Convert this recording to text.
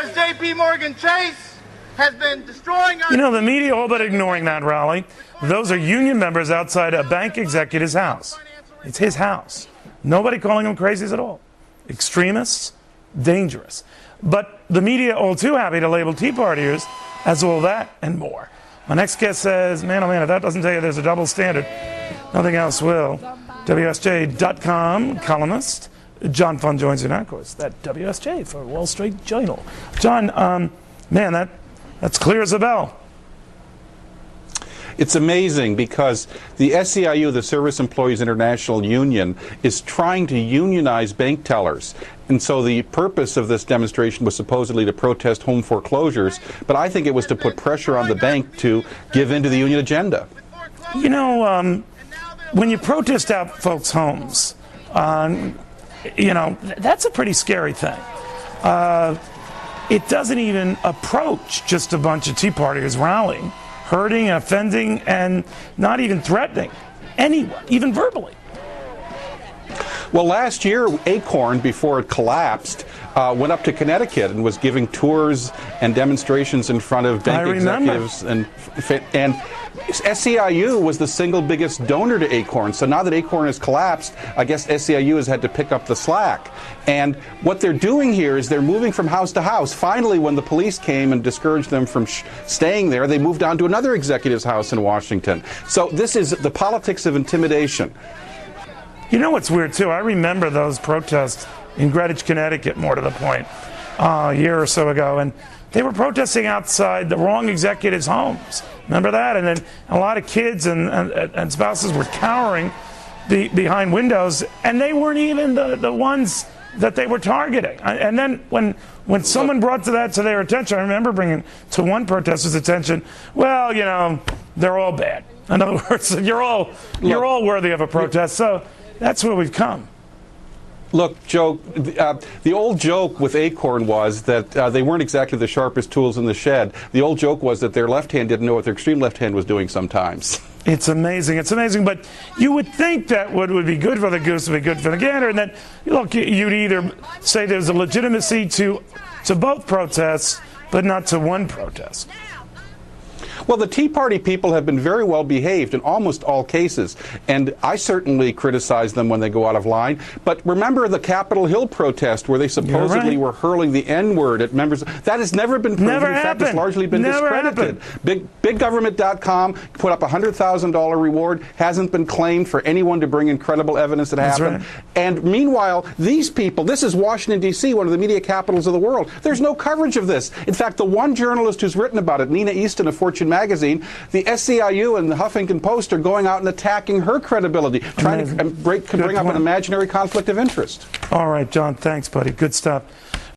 because J.P. Morgan Chase has been destroying our... You know, the media all but ignoring that rally. Those are union members outside a bank executive's house. It's his house. Nobody calling them crazies at all. Extremists, dangerous. But the media all too happy to label Tea Partiers as all that and more. My next guest says, man, oh man, if that doesn't tell you there's a double standard, nothing else will. WSJ.com columnist John Fund joins you now, of course. That WSJ for Wall Street Journal. John, man, that's clear as a bell. It's amazing because the SEIU, the Service Employees International Union, is trying to unionize bank tellers. And so the purpose of this demonstration was supposedly to protest home foreclosures, but I think it was to put pressure on the bank to give in to the union agenda. You know, when you protest out folks' homes, you know, that's a pretty scary thing. It doesn't even approach just a bunch of Tea Partiers rallying, hurting and offending and not even threatening anyone, even verbally. Well, last year, Acorn, before it collapsed, went up to Connecticut and was giving tours and demonstrations in front of bank executives. And SEIU was the single biggest donor to Acorn. So now that Acorn has collapsed, I guess SEIU has had to pick up the slack. And what they're doing here is they're moving from house to house. Finally, when the police came and discouraged them from staying there, they moved on to another executive's house in Washington. So this is the politics of intimidation. You know what's weird, too? I remember those protests in Greenwich, Connecticut, more to the point, a year or so ago. And they were protesting outside the wrong executives' homes. Remember that? And then a lot of kids and spouses were cowering behind windows, and they weren't even the ones that they were targeting. And then when someone brought that to their attention, I remember bringing to one protester's attention, well, you know, they're all bad. In other words, you're all worthy of a protest. So that's where we've come. Look, Joe, the old joke with Acorn was that they weren't exactly the sharpest tools in the shed. The old joke was that their left hand didn't know what their extreme left hand was doing sometimes. It's amazing. It's amazing. But you would think that what would be good for the goose would be good for the gander. And that, look, you'd either say there's a legitimacy to both protests, but not to one protest. Well, the Tea Party people have been very well behaved in almost all cases, and I certainly criticize them when they go out of line. But remember the Capitol Hill protest where they supposedly were hurling the N-word at members. That has never been proven. Never in fact, happened. it's largely been discredited. BigGovernment.com put up a $100,000 reward. Hasn't been claimed for anyone to bring in credible evidence that happened. Right. And meanwhile, these people, this is Washington, D.C., one of the media capitals of the world. There's no coverage of this. In fact, the one journalist who's written about it, Nina Easton of Fortune magazine, the SEIU and the Huffington Post are going out and attacking her credibility, trying to bring up an imaginary conflict of interest. All right, John, thanks, buddy. Good stuff.